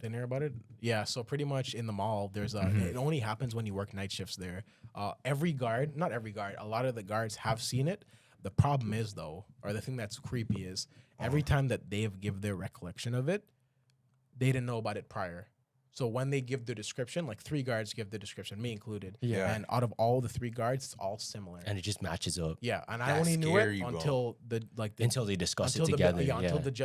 Didn't hear about it? Yeah, so pretty much in the mall, there's it only happens when you work night shifts there. Not every guard, a lot of the guards have seen it. The problem is though, or the thing that's creepy is every time that they've give their recollection of it, they didn't know about it prior. So when they give the description, like 3 guards give the description, me included. Yeah. And out of all the 3 guards, it's all similar. And it just matches up. Yeah, and I That's only knew scary, it bro. until Until they discuss it together.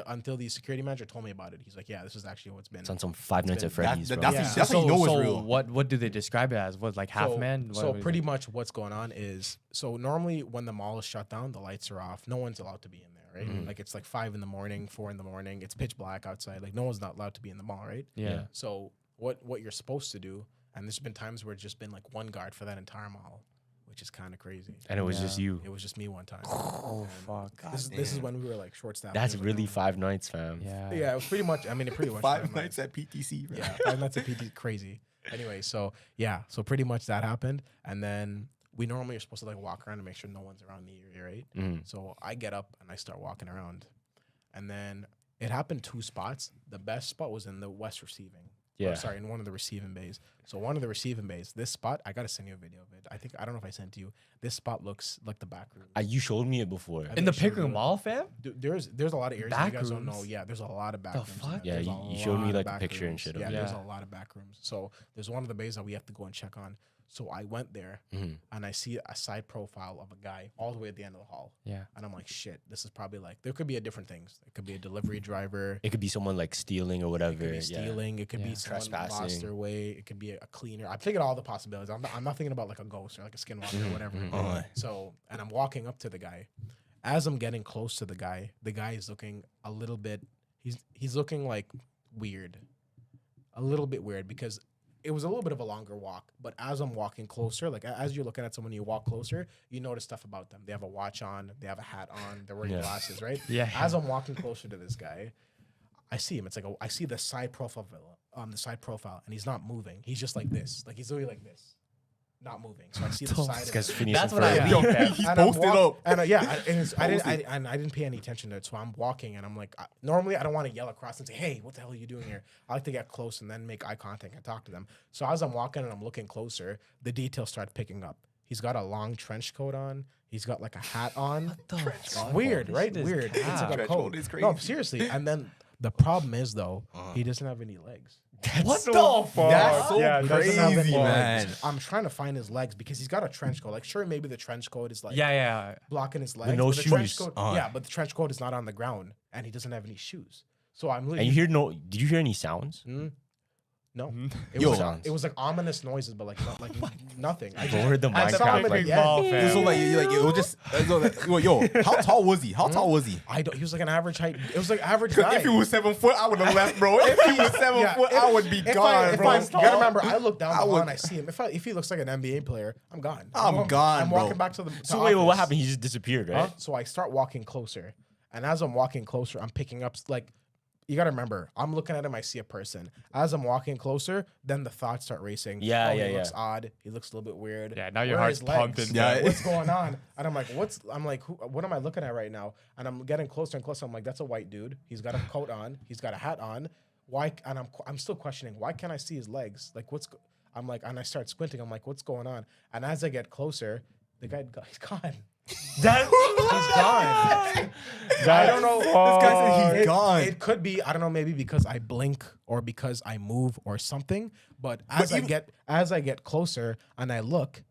Until the security manager told me about it. He's like, yeah, this is actually what's been. It's on some Five Nights at Freddy's, bro. That's how you know it's real. What do they describe it as? What, like half man? So pretty much what's going on is, so normally when the mall is shut down, the lights are off. No one's allowed to be in there, right? Like it's like 5 in the morning, 4 in the morning. It's pitch black outside. Like no one's not allowed to be in the mall, right? Yeah. So what you're supposed to do, and there's been times where it's just been like 1 guard for that entire mall, which is kind of crazy. And it was just you. It was just me one time. Oh fuck. This is when we were like short staffed. That's really 5 nights, fam. Yeah. Yeah, it was pretty much. I mean, it pretty much 5 nights at PTC, bro. Yeah, 5 nights at PT, crazy. Anyway, so pretty much that happened, and then we normally are supposed to like walk around and make sure no one's around the area, right? So I get up and I start walking around, and then it happened 2 spots. The best spot was in the west receiving. Yeah. In one of the receiving bays. So one of the receiving bays, this spot, I gotta send you a video of it. I don't know if I sent to you. This spot looks like the back room. You showed me it before. In the Pickering Mall, fam? There's a lot of areas Back you guys don't rooms? know. Yeah, there's a lot of back The rooms. fuck? Yeah, There's you a showed me lot of like the back picture and rooms. shit of Yeah, it. there's Yeah. a lot of back rooms. So there's one of the bays that we have to go and check on. So I went there and I see a side profile of a guy all the way at the end of the hall. Yeah. And I'm like, shit, this is probably like, there could be a different things. It could be a delivery driver. It could be someone like stealing or whatever. It could be stealing. It could be someone Trespassing. lost their way. It could be a cleaner. I'm thinking all the possibilities. I'm not thinking about like a ghost or like a skinwalker or whatever. So, and I'm walking up to the guy. As I'm getting close to the guy is looking a little bit, he's looking like weird. A little bit weird because it was a little bit of a longer walk, but as I'm walking closer, like as you're looking at someone, you walk closer, you notice stuff about them. They have a watch on, they have a hat on, they're wearing glasses, right? Yeah. As I'm walking closer to this guy, I see him. It's like I see the side profile, and he's not moving. He's just like this, like he's literally like this, not moving. So I see the side of it. That's what I Yeah. mean. He's posted up. And I didn't pay any attention to it. So I'm walking and I'm like, normally I don't want to yell across and say, hey, what the hell are you doing here? I like to get close and then make eye contact and talk to them. So as I'm walking and I'm looking closer, the details start picking up. He's got a long trench coat on. He's got like a hat on. Weird, right? Weird. It's like a Trench coat. coat is No, crazy. seriously. And then the problem is though, he doesn't have any legs. What the fuck? That's so Yeah, that's Doesn't have crazy, any man. legs. I'm trying to find his legs because he's got a trench coat. Like, sure, maybe the trench coat is like Yeah. blocking his legs. no but the trench shoes. coat, yeah, but the trench coat is not on the ground, and he doesn't have any shoes. So I'm And literally you hear did you hear any sounds? no. Yo. It was like ominous noises, but like nothing. I Bro, heard the At the Minecraft Pickering like Mall, fam. So like it was just yo, how tall was he? How tall was he? I don't. He was like an average height. It was like average guy. If he was 7 foot, I would have left, bro. If he was 7 foot, I would be gone, bro. You gotta remember, I look down the hall would- and I see him. If he looks like an NBA player, I'm gone. I'm gone, I'm bro. walking back to the. So wait, what happened? He just disappeared, right? So I start walking closer, and as I'm walking closer, I'm picking up like. You gotta remember, I'm looking at him. I see a person. As I'm walking closer, then the thoughts start racing. He looks odd. He looks a little bit weird. Yeah, now your Where are heart's his legs? pumping. Yeah. What's going on? And I'm like, what am I looking at right now? And I'm getting closer and closer. I'm like, that's a white dude. He's got a coat on. He's got a hat on. Why? And I'm still questioning. Why can't I see his legs? Like, I'm like, and I start squinting. I'm like, what's going on? And as I get closer, he's gone. He's gone. I don't know. This guy said he's gone. It could be, I don't know, maybe because I blink or because I move or something. But as I get closer and I look,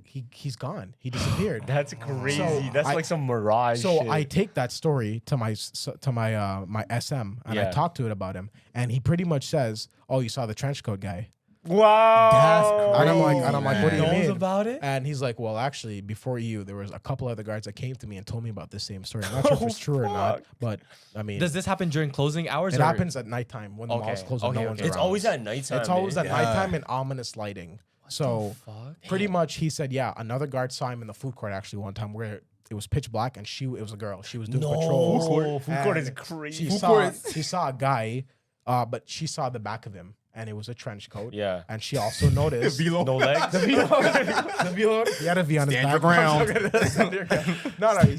he's gone. He disappeared. That's crazy. So That's like some mirage. So shit. I take that story to my SM and I talk to it about him, and he pretty much says, "Oh, you saw the trench coat guy." Wow. And I'm like, what do you Knows mean? about it? And he's like, well, actually, before you, there was a couple other guards that came to me and told me about this same story. I'm not sure if it's true or not, but I mean, Does this happen during closing hours? it or? happens at nighttime when the mall's closed and no one's it's around. always at nighttime. It's always man. at nighttime and ominous lighting. So fuck? pretty much, he said, yeah, another guard saw him in the food court actually one time where it was pitch black and it was a girl. She was doing patrols. Food court is And crazy. She saw a guy, but she saw the back of him. and it was a trench coat. Yeah. And she also noticed No legs. the velo. He had a V on his Stand back. your ground. Stand your ground. No, he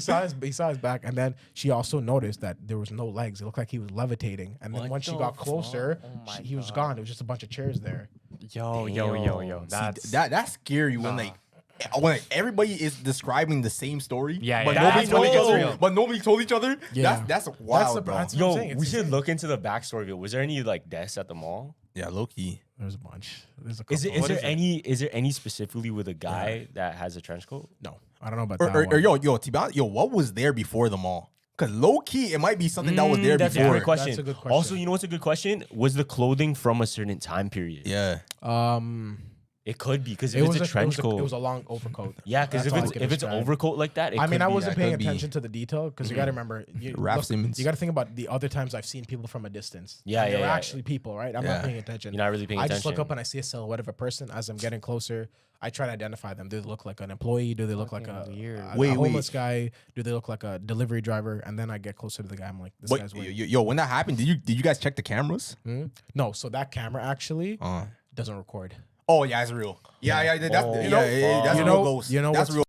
saw his back, and then she also noticed that there was no legs. It looked like he was levitating. And then What when she the got closer, fuck? Oh he was gone. It was just a bunch of chairs there. Yo. See, that's scary when when everybody is describing the same story. Yeah, but yeah, nobody that's told when each it gets other. real. But nobody told each other. Yeah. That's wild, bro. that's what I'm saying. Yo, It's we should insane. look into the backstory of it. Was there any like deaths at the mall? Yeah, low key. There's a bunch. There's a couple. Is there any specifically with a guy that has a trench coat? No, I don't know about Or that one. yo, to be honest, what was there before the mall? Because low key, it might be something that was there That's a before. great question. That's a good question. Also, you know what's a good question? Was the clothing from a certain time period? Yeah. It could be because It if was it's a trench coat. It was a long overcoat. Yeah, because That's all I can if it's describe. overcoat like that, it I mean, could I be wasn't that. paying could be. attention to the detail because you got to remember, Raf Simmons. You got to think about the other times I've seen people from a distance. Yeah, And yeah, they're yeah. actually people, right? I'm Yeah. not paying attention. You're not really paying I attention. just look up and I see a silhouette of a person. As I'm getting closer, I try to identify them. Do they look like an employee? Do they look like a, weird. a Wait, homeless guy? Do they look like a delivery driver? And then I get closer to the guy. I'm like, this guy's But weird. yo, when that happened, did you guys check the cameras? No, so that camera actually Uh. doesn't record. Oh yeah, it's real. Yeah, that's Oh, you you know, know, that's you a know- real ghost. you know That's what's real